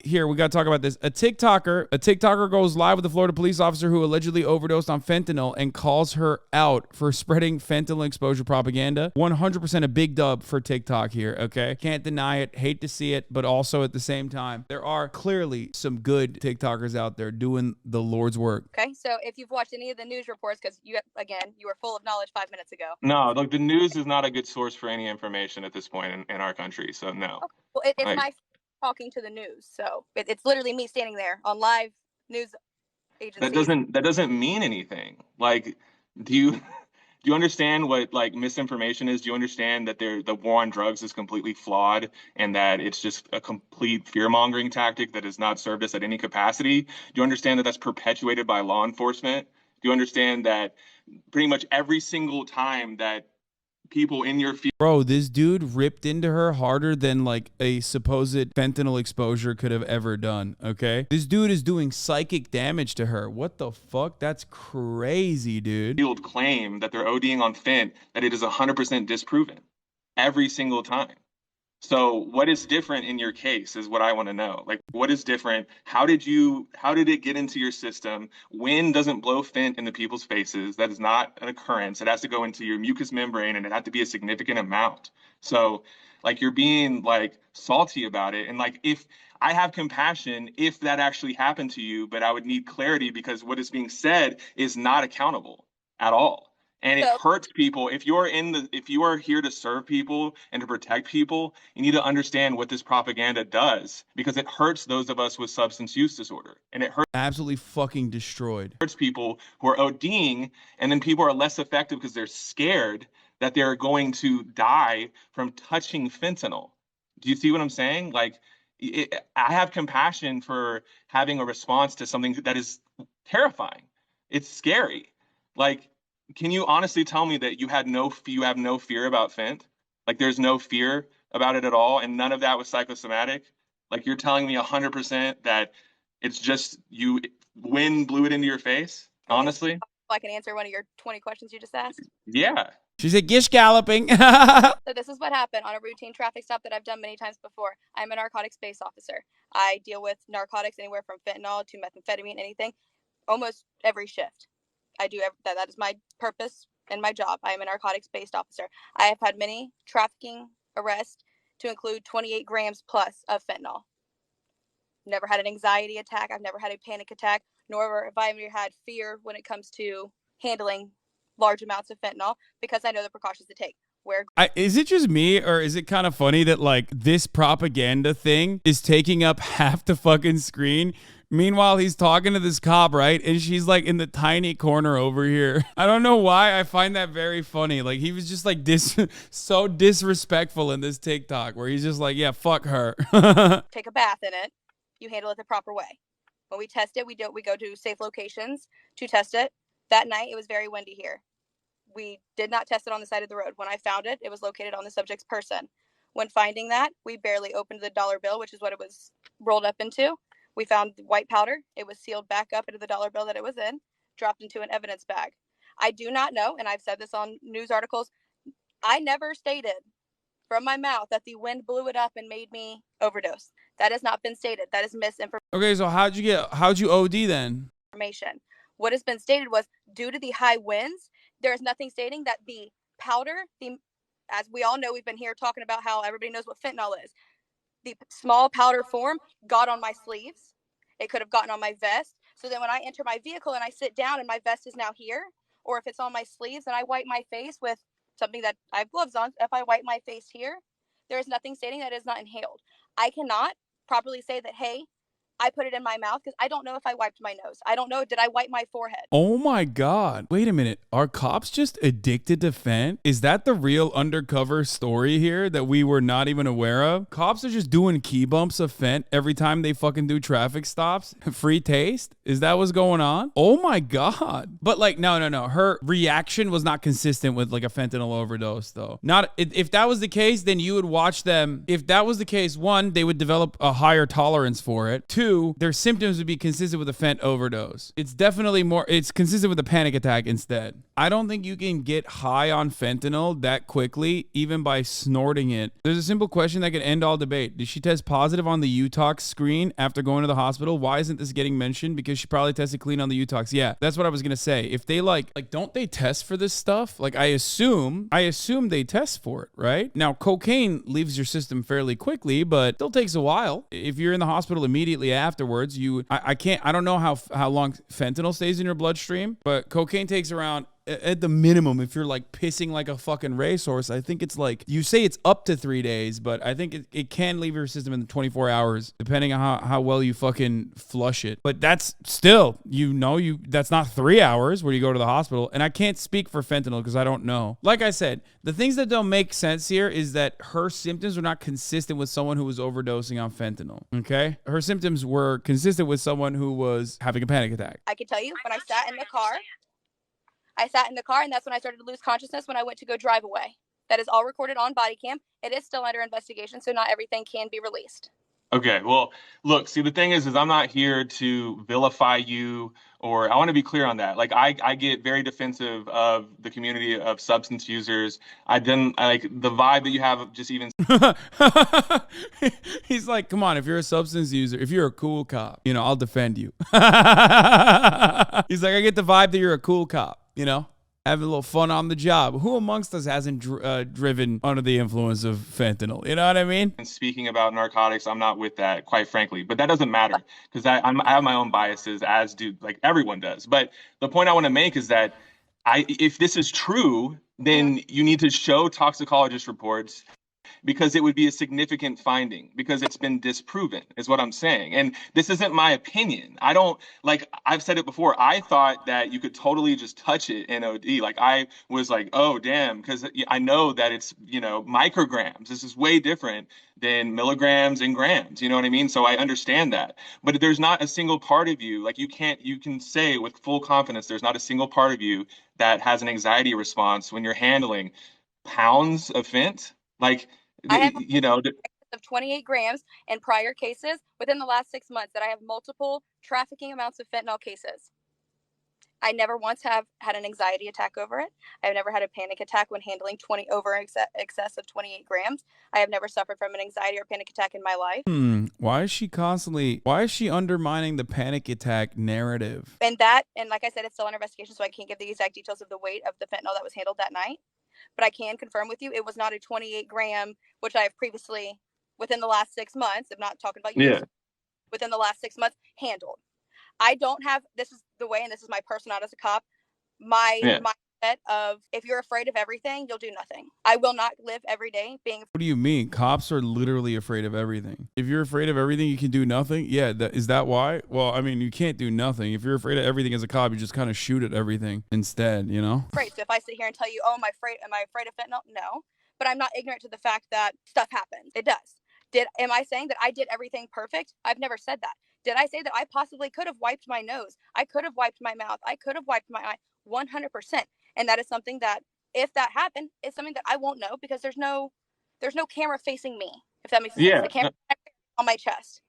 here, we got to talk about this. A TikToker goes live with a Florida police officer who allegedly overdosed on fentanyl and calls her out for spreading fentanyl exposure propaganda. 100% a big dub for TikTok here, okay? Can't deny it, hate to see it, but also at the same time, there are clearly some good TikTokers out there doing the Lord's work. Okay, so if you've watched any of the news reports, because you were full of knowledge 5 minutes ago. No, like the news is not a good source for any information at this point in our country, so no. Okay. Well, it's my talking to the news, so it's literally me standing there on live news agencies. That doesn't mean anything. Like, do you understand what like misinformation is? Do you understand that the war on drugs is completely flawed and that it's just a complete fear-mongering tactic that has not served us at any capacity? Do you understand that that's perpetuated by law enforcement? Do you understand that pretty much every single time that people in your field... Bro, this dude ripped into her harder than like a supposed fentanyl exposure could have ever done, okay? This dude is doing psychic damage to her. What the fuck? That's crazy, dude. ...field claim that they're ODing on fent, that it is 100% disproven every single time. So what is different in your case is what I want to know. Like, what is different? How did it get into your system? Wind doesn't blow fent into people's faces. That is not an occurrence. It has to go into your mucous membrane, and it had to be a significant amount. So like, you're being like salty about it. And like, if I have compassion, if that actually happened to you, but I would need clarity because what is being said is not accountable at all. And it hurts people. If you are here to serve people and to protect people, you need to understand what this propaganda does, because it hurts those of us with substance use disorder. And it hurts absolutely fucking destroyed. Hurts people who are ODing, and then people are less effective because they're scared that they're going to die from touching fentanyl. Do you see what I'm saying? Like, I have compassion for having a response to something that is terrifying. It's scary. Like, can you honestly tell me that you have no fear about fent? Like, there's no fear about it at all, and none of that was psychosomatic? Like, you're telling me 100% that it's just wind blew it into your face? Honestly? I can answer one of your 20 questions you just asked? Yeah. She said, gish galloping. So this is what happened on a routine traffic stop that I've done many times before. I'm a narcotics-based officer. I deal with narcotics anywhere from fentanyl to methamphetamine, anything, almost every shift. I do that is my purpose and my job. I am a narcotics-based officer. I have had many trafficking arrests to include 28 grams plus of fentanyl. Never had an anxiety attack. I've never had a panic attack, nor have I ever had fear when it comes to handling large amounts of fentanyl, because I know the precautions to take. Is it just me, or is it kind of funny that like this propaganda thing is taking up half the fucking screen? Meanwhile, he's talking to this cop, right? And she's like in the tiny corner over here. I don't know why I find that very funny. Like, he was just like so disrespectful in this TikTok where he's just like, yeah, fuck her. Take a bath in it. You handle it the proper way. When we test it, we go to safe locations to test it. That night, it was very windy here. We did not test it on the side of the road. When I found it, it was located on the subject's person. When finding that, we barely opened the dollar bill, which is what it was rolled up into. We found white powder. It was sealed back up into the dollar bill that it was in, dropped into an evidence bag. I do not know, and I've said this on news articles, I never stated from my mouth that the wind blew it up and made me overdose. That has not been stated. That is misinformation. Okay, so how'd you OD then? What has been stated was, due to the high winds, there is nothing stating that the powder, as we all know, we've been here talking about how everybody knows what fentanyl is. The small powder form got on my sleeves. It could have gotten on my vest. So then when I enter my vehicle and I sit down and my vest is now here, or if it's on my sleeves and I wipe my face with something that I have gloves on, if I wipe my face here, there is nothing stating that it is not inhaled. I cannot properly say that, hey, I put it in my mouth, because I don't know if I wiped my nose. I don't know. Did I wipe my forehead? Oh my God. Wait a minute. Are cops just addicted to fent? Is that the real undercover story here that we were not even aware of? Cops are just doing key bumps of fent every time they fucking do traffic stops? Free taste? Is that what's going on? Oh my God. But like, no. Her reaction was not consistent with like a fentanyl overdose though. If that was the case, then you would watch them. If that was the case, one, they would develop a higher tolerance for it. Two, 2, their symptoms would be consistent with a fent overdose. It's definitely it's consistent with a panic attack instead. I don't think you can get high on fentanyl that quickly, even by snorting it. There's a simple question that could end all debate. Did she test positive on the UTOX screen after going to the hospital? Why isn't this getting mentioned? Because she probably tested clean on the UTOX. Yeah, that's what I was gonna say. If they like don't they test for this stuff? Like I assume they test for it, right? Now cocaine leaves your system fairly quickly, but still takes a while. If you're in the hospital immediately afterwards, I don't know how long fentanyl stays in your bloodstream, but cocaine takes around, at the minimum, if you're like pissing like a fucking racehorse, I think it's like, you say it's up to 3 days, but I think it can leave your system in 24 hours, depending on how well you fucking flush it. But that's still, that's not 3 hours where you go to the hospital. And I can't speak for fentanyl because I don't know. Like I said, the things that don't make sense here is that her symptoms were not consistent with someone who was overdosing on fentanyl. Okay? Her symptoms were consistent with someone who was having a panic attack. I can tell you, when I sat in the car, and that's when I started to lose consciousness when I went to go drive away. That is all recorded on body cam. It is still under investigation, so not everything can be released. Okay, well, look, see, the thing is I'm not here to vilify you, or I want to be clear on that. Like, I get very defensive of the community of substance users. I like the vibe that you have just even. He's like, come on, if you're a substance user, if you're a cool cop, I'll defend you. He's like, I get the vibe that you're a cool cop, having a little fun on the job. Who amongst us hasn't driven under the influence of fentanyl? You know what I mean? And speaking about narcotics, I'm not with that, quite frankly. But that doesn't matter because I have my own biases, as do like everyone does. But the point I want to make is that if this is true, then you need to show toxicologist reports, because it would be a significant finding, because it's been disproven, is what I'm saying. And this isn't my opinion. I've said it before, I thought that you could totally just touch it in OD. Like, I was like, oh, damn, because I know that it's, micrograms. This is way different than milligrams and grams. You know what I mean? So I understand that. But there's not a single part of you, like you can say with full confidence, there's not a single part of you that has an anxiety response when you're handling pounds of fent. Like, I have of 28 grams in prior cases within the last 6 months that I have multiple trafficking amounts of fentanyl cases. I never once have had an anxiety attack over it. I've never had a panic attack when handling excess of 28 grams. I have never suffered from an anxiety or panic attack in my life. Why is she undermining the panic attack narrative? And like I said, it's still under investigation, so I can't give the exact details of the weight of the fentanyl that was handled that night. But I can confirm with you, it was not a 28 gram, which I have previously, within the last 6 months, I'm not talking about you, within the last 6 months, handled. I don't have, this is the way, and this is my personality as a cop, my mindset of, if you're afraid of everything, you'll do nothing. I will not live every day being. What do you mean? Cops are literally afraid of everything. If you're afraid of everything, you can do nothing? Yeah, is that why? Well, I mean, you can't do nothing. If you're afraid of everything as a cop, you just kind of shoot at everything instead, Afraid. So if I sit here and tell you, oh, am I afraid of fentanyl? No. But I'm not ignorant to the fact that stuff happens. It does. Am I saying that I did everything perfect? I've never said that. Did I say that I possibly could have wiped my nose? I could have wiped my mouth. I could have wiped my eye. 100%. And that is something that, if that happened, is something that I won't know, because there's no camera facing me, if that makes sense. The camera on my chest.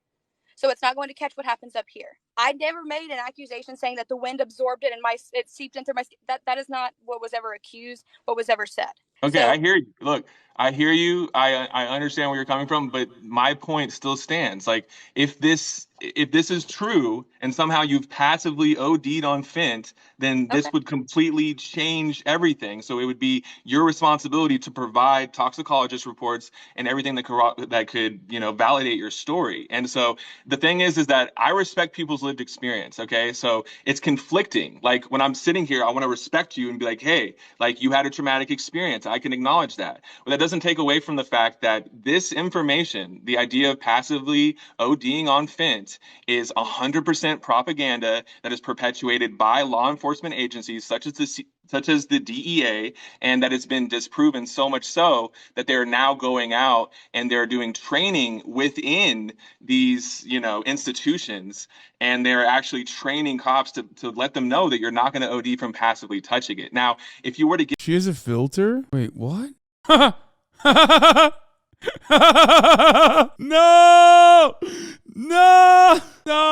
So it's not going to catch what happens up here. I never made an accusation saying that the wind absorbed it and it seeped in through my skin. That is not what was ever accused, what was ever said. Okay, I hear you. Look, I hear you. I understand where you're coming from, but my point still stands. Like, if this is true and somehow you've passively OD'd on fent, then this would completely change everything. So it would be your responsibility to provide toxicologist reports and everything that could validate your story. And so the thing is that I respect people's lived experience. Okay, so it's conflicting. Like, when I'm sitting here, I want to respect you and be like, hey, like, you had a traumatic experience. I can acknowledge that. But that doesn't take away from the fact that this information, the idea of passively ODing on fent, is 100% propaganda that is perpetuated by law enforcement agencies such as the DEA, and that it's been disproven, so much so that they're now going out and they're doing training within these institutions, and they're actually training cops to let them know that you're not going to OD from passively touching it. Now, if you were to get... She has a filter? Wait, what? No! No! No!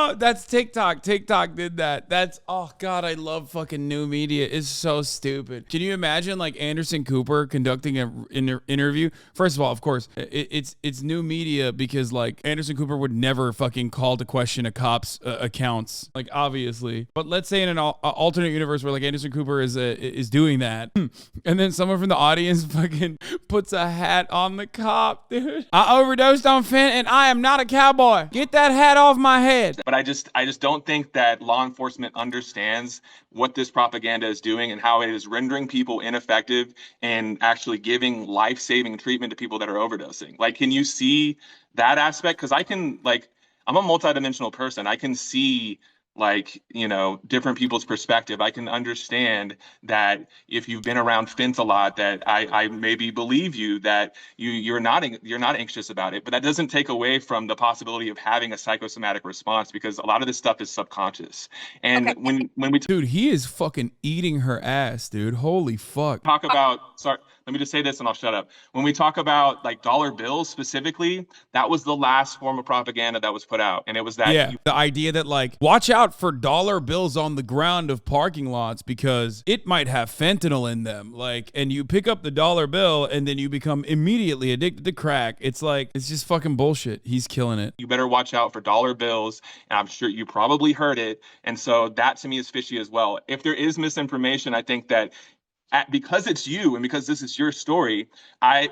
No, that's TikTok. TikTok did that. That's, oh God, I love fucking new media. It's so stupid. Can you imagine like Anderson Cooper conducting an interview? First of all, of course, it's new media because like Anderson Cooper would never fucking call to question a cop's accounts, like obviously. But let's say in an alternate universe where like Anderson Cooper is doing that, and then someone from the audience fucking puts a hat on the cop, dude. I overdosed on fent and I am not a cowboy. Get that hat off my head. But I just don't think that law enforcement understands what this propaganda is doing and how it is rendering people ineffective and actually giving life-saving treatment to people that are overdosing. Like, can you see that aspect? Because I'm a multidimensional person. I can see like, different people's perspective. I can understand that if you've been around fent a lot, that I maybe believe you that you're not anxious about it, but that doesn't take away from the possibility of having a psychosomatic response because a lot of this stuff is subconscious. And Okay. when we Dude, he is fucking eating her ass, dude. Holy fuck. talk about, sorry, let me just say this and I'll shut up. When we talk about like dollar bills specifically, that was the last form of propaganda that was put out. And it was that Yeah, the idea that like, watch out for dollar bills on the ground of parking lots because it might have fentanyl in them. Like, and you pick up the dollar bill and then you become immediately addicted to crack. It's like, it's just fucking bullshit. He's killing it. you better watch out for dollar bills. And I'm sure you probably heard it. And so that to me is fishy as well. If there is misinformation, I think that because it's you and because this is your story,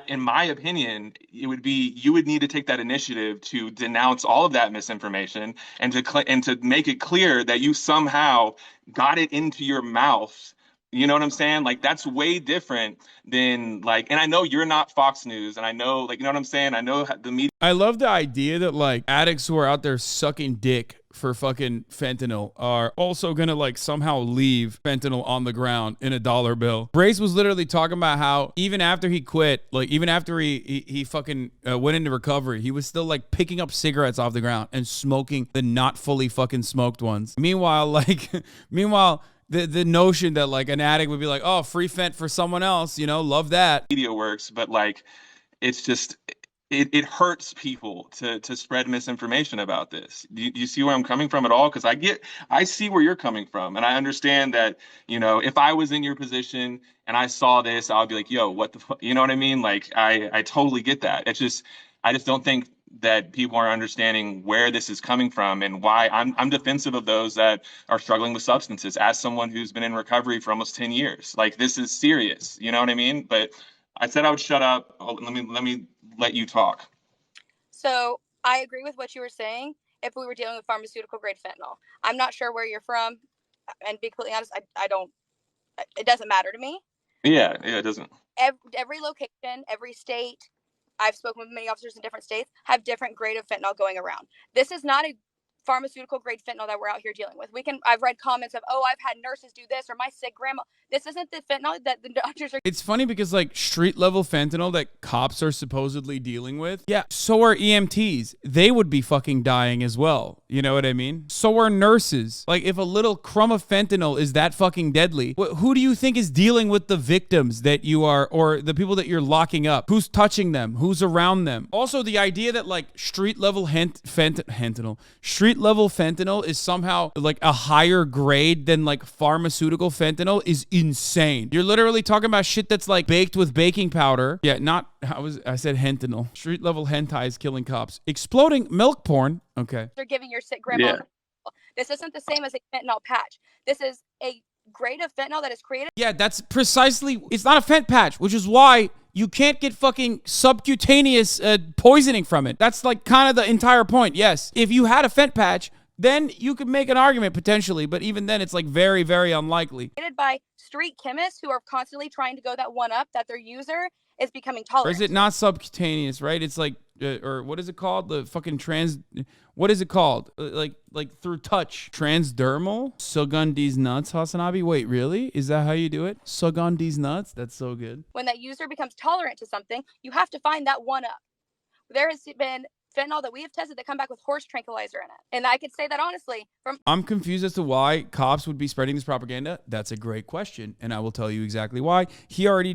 in my opinion, you would need to take that initiative to denounce all of that misinformation and to make it clear that you somehow got it into your mouth. You know what I'm saying? Like, that's way different than like, and I know you're not Fox News, and I know, like, you know what I'm saying? I know the media. I love the idea that like addicts who are out there sucking dick for fucking fentanyl are also gonna like somehow leave fentanyl on the ground in a dollar bill. Brace was literally talking about how even after he quit, like even after he fucking went into recovery, he was still like picking up cigarettes off the ground and smoking the not fully fucking smoked ones. Meanwhile, the notion that like an addict would be like, oh, free fent for someone else, love that. Media works, but like, it's just, it hurts people to spread misinformation about this. Do you see where I'm coming from at all? Because I see where you're coming from, and I understand that, if I was in your position and I saw this, I would be like, yo, what the fuck? You know what I mean? Like, I totally get that. It's just, I just don't think that people are understanding where this is coming from and why I'm defensive of those that are struggling with substances as someone who's been in recovery for almost 10 years. Like, this is serious. You know what I mean? But I said I would shut up. Let me let you talk. So I agree with what you were saying. If we were dealing with pharmaceutical grade fentanyl, I'm not sure where you're from, and be completely honest, I don't. It doesn't matter to me. Yeah, it doesn't. Every location, every state, I've spoken with many officers in different states, have different grade of fentanyl going around. This is not a pharmaceutical grade fentanyl that we're out here dealing with. I've read comments of, oh, I've had nurses do this, or my sick grandma. This isn't the fentanyl that the doctors are. It's funny because like street level fentanyl that cops are supposedly dealing with, yeah, so are EMTs. They would be fucking dying as well. You know what I mean? So are nurses. Like, if a little crumb of fentanyl is that fucking deadly, who do you think is dealing with the victims that you are, or the people that you're locking up? Who's touching them? Who's around them? Also, the idea that like street level street level fentanyl is somehow like a higher grade than like pharmaceutical fentanyl is insane. You're literally talking about shit that's like baked with baking powder. Yeah, I said fentanyl. Street level hentai is killing cops. Exploding milk porn. Okay. They're giving your sick grandma. Yeah. This isn't the same as a fentanyl patch. This is a grade of fentanyl that is created. Yeah, that's precisely, it's not a fent patch, which is why you can't get fucking subcutaneous poisoning from it. That's like kind of the entire point. Yes, if you had a fent patch, then you could make an argument potentially, but even then it's like very, very unlikely. Created by street chemists who are constantly trying to go that one up that their user is becoming tolerant. Or is it not subcutaneous, right? It's like, or what is it called? The fucking what is it called? Like through touch. Transdermal? Sug on these nuts, HasanAbi? Wait, really? Is that how you do it? Sug on these nuts? That's so good. When that user becomes tolerant to something, you have to find that one up. There has been fentanyl that we have tested that come back with horse tranquilizer in it. And I could say that honestly. I'm confused as to why cops would be spreading this propaganda. That's a great question, and I will tell you exactly why. He already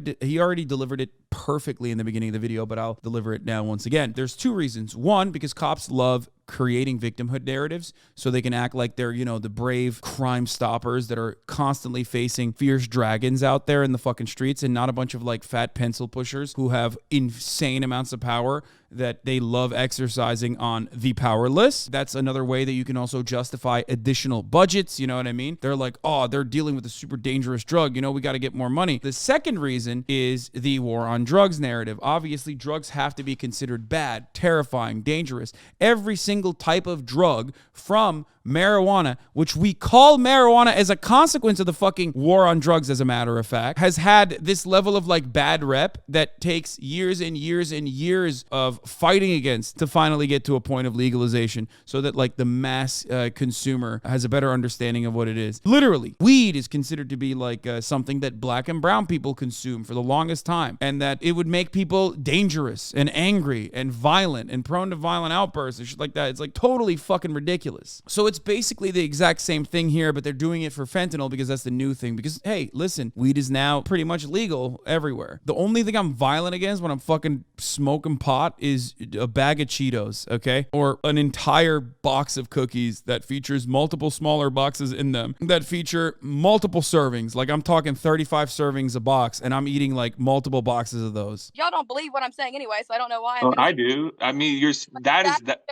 delivered it perfectly in the beginning of the video, but I'll deliver it now once again. There's two reasons. One, because cops love creating victimhood narratives so they can act like they're, the brave crime stoppers that are constantly facing fierce dragons out there in the fucking streets, and not a bunch of like fat pencil pushers who have insane amounts of power that they love exercising on the powerless. That's another way that you can also justify additional budgets. You know what I mean? They're like, oh, they're dealing with a super dangerous drug. We got to get more money. The second reason is the war on drugs narrative. Obviously, drugs have to be considered bad, terrifying, dangerous. Every single type of drug, from marijuana, which we call marijuana as a consequence of the fucking war on drugs, as a matter of fact, has had this level of like bad rep that takes years and years and years of fighting against to finally get to a point of legalization so that like the mass consumer has a better understanding of what it is. Literally, weed is considered to be like something that black and brown people consume for the longest time, and that it would make people dangerous and angry and violent and prone to violent outbursts and shit like that. It's like totally fucking ridiculous. So it's basically the exact same thing here, but they're doing it for fentanyl because that's the new thing. Because, hey, listen, weed is now pretty much legal everywhere. The only thing I'm violent against when I'm fucking smoking pot is a bag of Cheetos, okay? Or an entire box of cookies that features multiple smaller boxes in them that feature multiple servings. Like I'm talking 35 servings a box, and I'm eating like multiple boxes of those. Y'all don't believe what I'm saying anyway, so I don't know why. I do. I mean,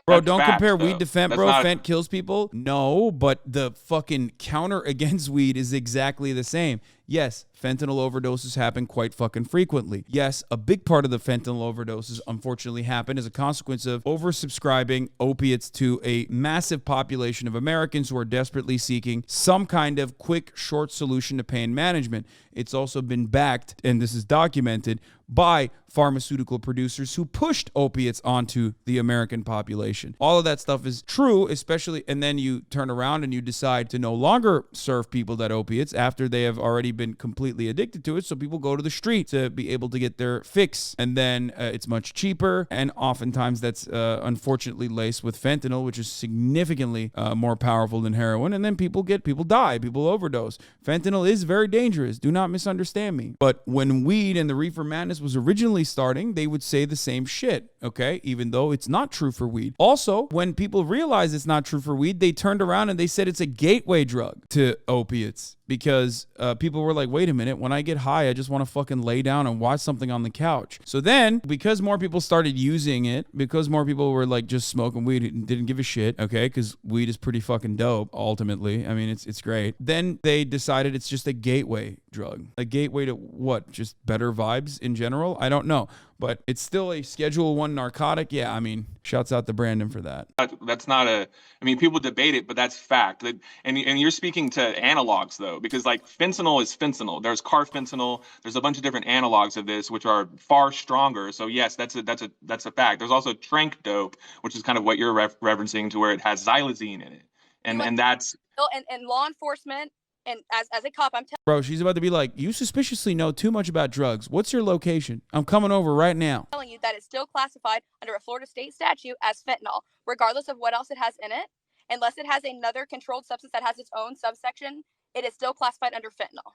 Bro, don't facts, compare though. weed to Fent, That's bro. not- Fent kills people. No, but the fucking counter against weed is exactly the same. Yes, fentanyl overdoses happen quite fucking frequently. Yes, a big part of the fentanyl overdoses unfortunately happen as a consequence of oversubscribing opiates to a massive population of Americans who are desperately seeking some kind of quick, short solution to pain management. It's also been backed, and this is documented, by pharmaceutical producers who pushed opiates onto the American population. All of that stuff is true, especially, and then you turn around and you decide to no longer serve people that opiates after they have already been completely addicted to it. So people go to the street to be able to get their fix, and then it's much cheaper, and oftentimes that's unfortunately laced with fentanyl, which is significantly more powerful than heroin, and then people die, people overdose. Fentanyl is very dangerous. Do not misunderstand me. But when weed and the reefer madness was originally starting, they would say the same shit, okay? Even though it's not true for weed. Also, when people realized it's not true for weed, they turned around and they said it's a gateway drug to opiates. Because people were like, wait a minute, when I get high, I just want to fucking lay down and watch something on the couch. So then, because more people started using it, because more people were like just smoking weed and didn't give a shit, okay, because weed is pretty fucking dope, ultimately. I mean, it's great. Then they decided it's just a gateway drug. A gateway to what? Just better vibes in general? I don't know. But it's still a Schedule 1 narcotic. Yeah, I mean, shouts out to Brandon for that. That's not I mean, people debate it, but that's fact. And you're speaking to analogs, though, because like fentanyl is fentanyl. There's carfentanil. There's a bunch of different analogs of this, which are far stronger. So yes, that's a fact. There's also trank dope, which is kind of what you're referencing, to where it has xylazine in it. And that's... And law enforcement, and as a cop, I'm telling... Bro, she's about to be like, you suspiciously know too much about drugs. What's your location? I'm coming over right now. Telling you that it's still classified under a Florida state statute as fentanyl, regardless of what else it has in it. Unless it has another controlled substance that has its own subsection, it is still classified under fentanyl.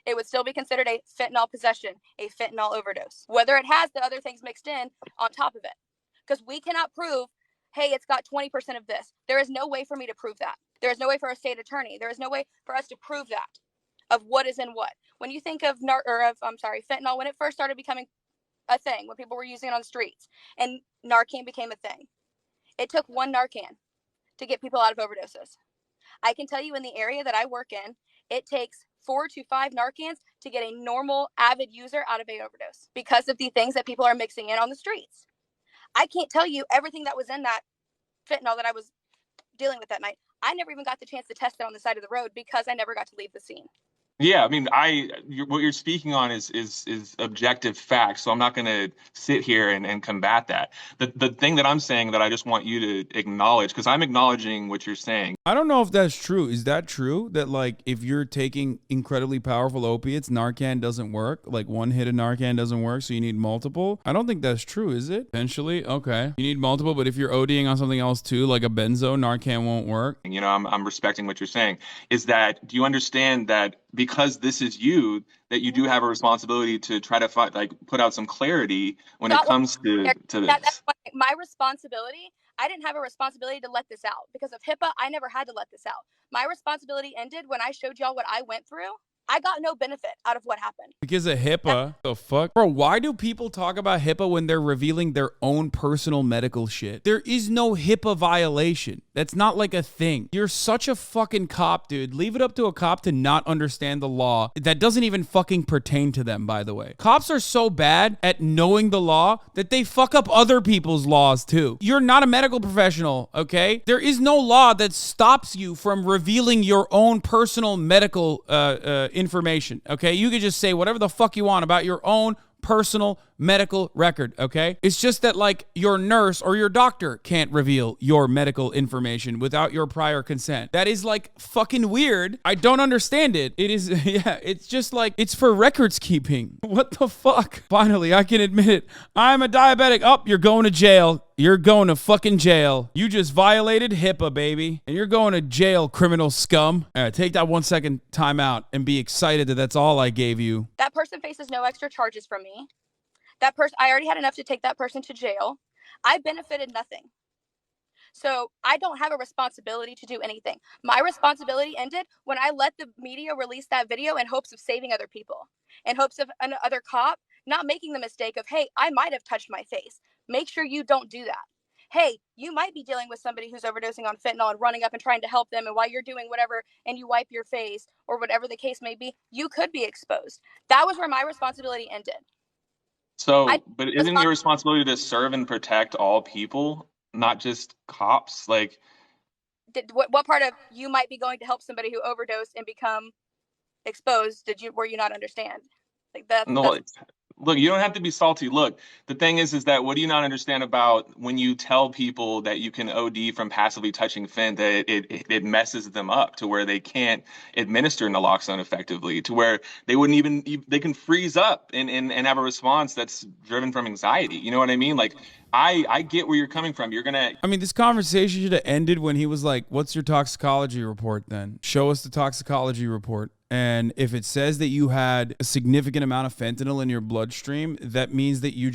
It would still be considered a fentanyl possession, a fentanyl overdose, whether it has the other things mixed in on top of it. Because we cannot prove, hey, it's got 20% of this. There is no way for me to prove that. There is no way for a state attorney. There is no way for us to prove that, of what is in what. When you think of fentanyl, when it first started becoming a thing, when people were using it on the streets, and Narcan became a thing, it took one Narcan to get people out of overdoses. I can tell you, in the area that I work in, it takes 4 to 5 Narcans to get a normal avid user out of an overdose, because of the things that people are mixing in on the streets. I can't tell you everything that was in that fentanyl that I was dealing with that night. I never even got the chance to test it on the side of the road because I never got to leave the scene. Yeah, I mean, what you're speaking on is objective facts, so I'm not going to sit here and combat that. The thing that I'm saying that I just want you to acknowledge, because I'm acknowledging what you're saying. I don't know if that's true. Is that true? That like if you're taking incredibly powerful opiates, Narcan doesn't work? Like one hit of Narcan doesn't work, so you need multiple? I don't think that's true, is it? Potentially? Okay. You need multiple, but if you're ODing on something else too, like a benzo, Narcan won't work? You know, I'm respecting what you're saying. Is that, do you understand that because this is you, that you do have a responsibility to try to put out some clarity when it comes to this? My responsibility, I didn't have a responsibility to let this out. Because of HIPAA, I never had to let this out. My responsibility ended when I showed y'all what I went through. I got no benefit out of what happened. Because of HIPAA. The fuck? Bro, why do people talk about HIPAA when they're revealing their own personal medical shit? There is no HIPAA violation. That's not like a thing. You're such a fucking cop, dude. Leave it up to a cop to not understand the law. That doesn't even fucking pertain to them, by the way. Cops are so bad at knowing the law that they fuck up other people's laws too. You're not a medical professional, okay? There is no law that stops you from revealing your own personal medical information, okay? You could just say whatever the fuck you want about your own personal medical record, okay? It's just that, like, your nurse or your doctor can't reveal your medical information without your prior consent. That is, like, fucking weird. I don't understand it. It is, yeah, it's just like, it's for records keeping. What the fuck? Finally, I can admit it. I'm a diabetic. Oh, you're going to jail. You're going to fucking jail. You just violated HIPAA, baby. And you're going to jail, criminal scum. All right, take that 1 second time out and be excited that that's all I gave you. That person faces no extra charges from me. That person, I already had enough to take that person to jail. I benefited nothing. So I don't have a responsibility to do anything. My responsibility ended when I let the media release that video in hopes of saving other people, in hopes of another cop not making the mistake of, hey, I might have touched my face. Make sure you don't do that. Hey, you might be dealing with somebody who's overdosing on fentanyl and running up and trying to help them. And while you're doing whatever and you wipe your face or whatever the case may be, you could be exposed. That was where my responsibility ended. So, but isn't your responsibility to serve and protect all people, not just cops? Like, what part of you might be going to help somebody who overdosed and become exposed were you not understand? Like that? no, look, you don't have to be salty. Look, the thing is that what do you not understand about when you tell people that you can OD from passively touching fent, that it messes them up to where they can't administer naloxone effectively, to where they wouldn't even, they can freeze up and have a response that's driven from anxiety. You know what I mean? Like, I get where you're coming from. You're gonna. I mean, this conversation should have ended when he was like, "What's your toxicology report then? Show us the toxicology report." And if it says that you had a significant amount of fentanyl in your bloodstream, that means that you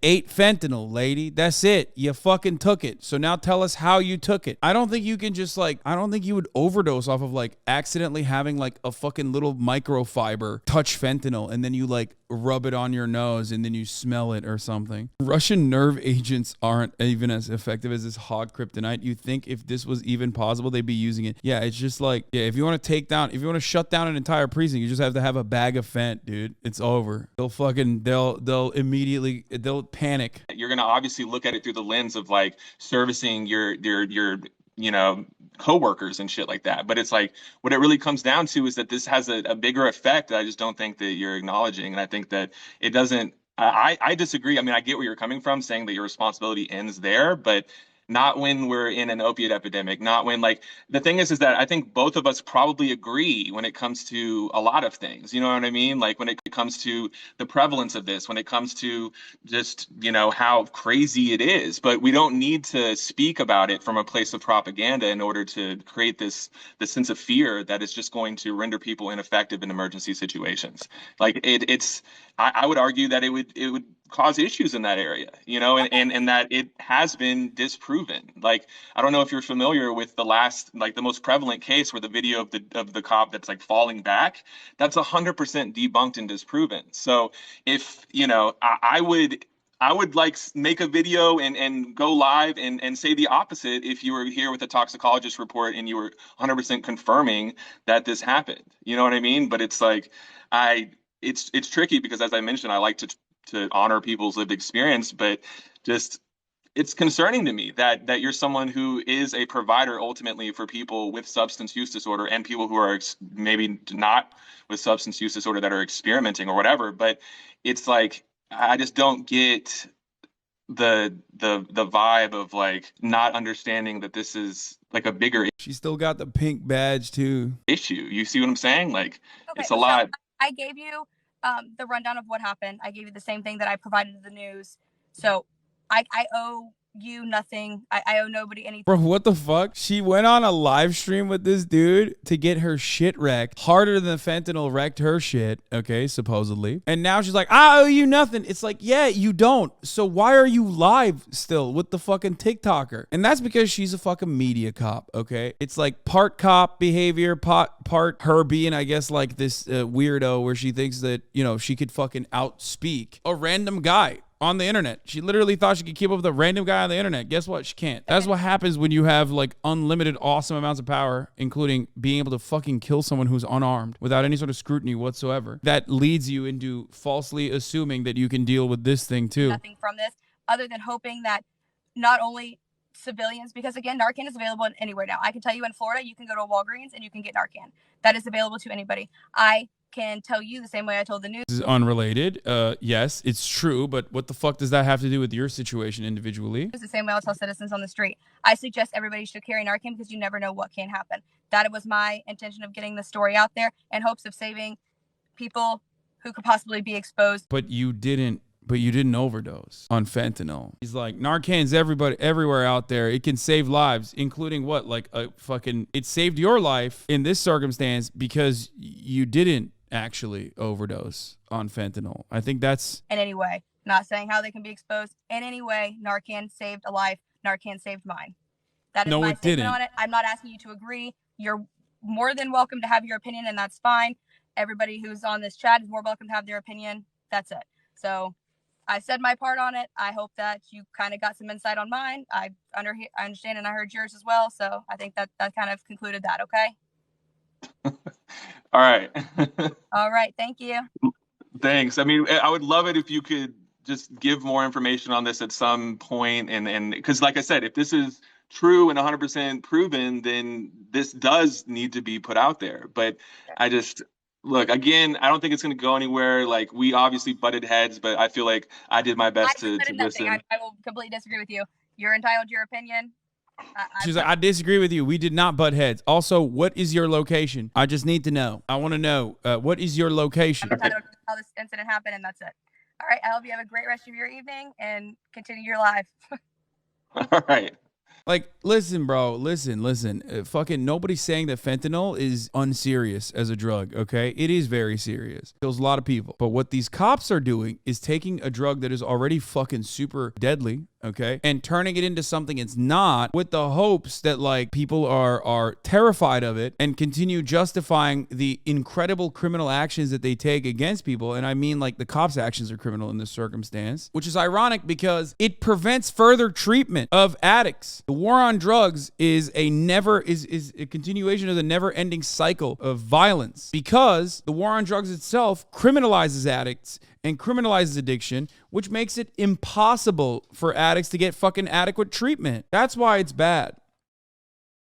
ate fentanyl, lady. That's it. You fucking took it. So now tell us how you took it. I don't think you can just I don't think you would overdose off of accidentally having a fucking little microfiber touch fentanyl and then you rub it on your nose and then you smell it or something. Russian nerve agents aren't even as effective as this hog kryptonite. You think if this was even possible, they'd be using it. Yeah, it's just if you want to shut down an entire precinct, you just have to have a bag of fent, dude. It's over. They'll immediately panic. You're going to obviously look at it through the lens of servicing your coworkers and shit like that. But it's what it really comes down to is that this has a bigger effect that I just don't think that you're acknowledging. And I think that it doesn't, I disagree. I mean, I get where you're coming from saying that your responsibility ends there, but not when we're in an opiate epidemic, not when the thing is that I think both of us probably agree when it comes to a lot of things. You know what I mean? When it comes to the prevalence of this, when it comes to just, how crazy it is, but we don't need to speak about it from a place of propaganda in order to create this sense of fear that is just going to render people ineffective in emergency situations. I would argue that it would cause issues in that area, and that it has been disproven. I don't know if you're familiar with the most prevalent case where the video of the cop that's falling back, that's 100% debunked and disproven. So if, I would make a video and go live and say the opposite if you were here with a toxicologist report and you were 100% confirming that this happened. You know what I mean? But it's it's tricky because, as I mentioned, I like to honor people's lived experience, but just it's concerning to me that you're someone who is a provider ultimately for people with substance use disorder and people who are maybe not with substance use disorder that are experimenting or whatever. But it's I just don't get the vibe of not understanding that this is a bigger She still got the pink badge too. issue. You see what I'm saying? Okay, it's a lot. I gave you the rundown of what happened. I gave you the same thing that I provided to the news. So I owe you nothing. I owe nobody anything. Bro, what the fuck? She went on a live stream with this dude to get her shit wrecked harder than fentanyl wrecked her shit, okay, supposedly. And now she's like, I owe you nothing. It's like, yeah, you don't. So why are you live still with the fucking TikToker? And that's because she's a fucking media cop, okay? It's like part cop behavior, part her being, I guess, like this weirdo where she thinks that, you know, she could fucking outspeak a random guy on the internet. She literally thought she could keep up with a random guy on the internet. Guess what? She can't. That's what happens when you have like unlimited awesome amounts of power, including being able to fucking kill someone who's unarmed without any sort of scrutiny whatsoever. That leads you into falsely assuming that you can deal with this thing too. Nothing from this other than hoping that not only civilians, because again, Narcan is available anywhere now. I can tell you in Florida, you can go to a Walgreens and you can get Narcan. That is available to anybody. I can tell you the same way I told the news. This is unrelated. Yes, it's true, but what the fuck does that have to do with your situation individually? It's the same way I'll tell citizens on the street. I suggest everybody should carry Narcan because you never know what can happen. That was my intention of getting the story out there in hopes of saving people who could possibly be exposed. But you didn't overdose on fentanyl. He's like, Narcan's everywhere out there. It can save lives, including what? Like it saved your life in this circumstance because you didn't actually overdose on fentanyl. I think that's... In any way. Not saying how they can be exposed. In any way, Narcan saved a life. Narcan saved mine. That is my statement on it. I'm not asking you to agree. You're more than welcome to have your opinion, and that's fine. Everybody who's on this chat is more welcome to have their opinion. That's it. So I said my part on it. I hope that you kind of got some insight on mine. I understand, and I heard yours as well. So I think that kind of concluded that. Okay. All right. All right. Thank you. Thanks. I mean, I would love it if you could just give more information on this at some point. And because like I said, if this is true and 100% proven, then this does need to be put out there. But I just... Look, again, I don't think it's going to go anywhere. Like, we obviously butted heads, but I feel like I did my best to listen. I will completely disagree with you. You're entitled to your opinion. She's like, I disagree with you. We did not butt heads. Also, what is your location? I just need to know. I want to know. What is your location? I'm entitled to how this incident happened, and that's it. All right. I hope you have a great rest of your evening and continue your life. All right. Like, listen, bro, listen. Fucking nobody's saying that fentanyl is unserious as a drug, okay? It is very serious. Kills a lot of people. But what these cops are doing is taking a drug that is already fucking super deadly, okay, and turning it into something it's not, with the hopes that like people are terrified of it and continue justifying the incredible criminal actions that they take against people. And I mean, like, the cops' actions are criminal in this circumstance, which is ironic because it prevents further treatment of addicts. The war on drugs is a continuation of the never-ending cycle of violence, because the war on drugs itself criminalizes addicts and criminalizes addiction, which makes it impossible for addicts to get fucking adequate treatment. That's why it's bad.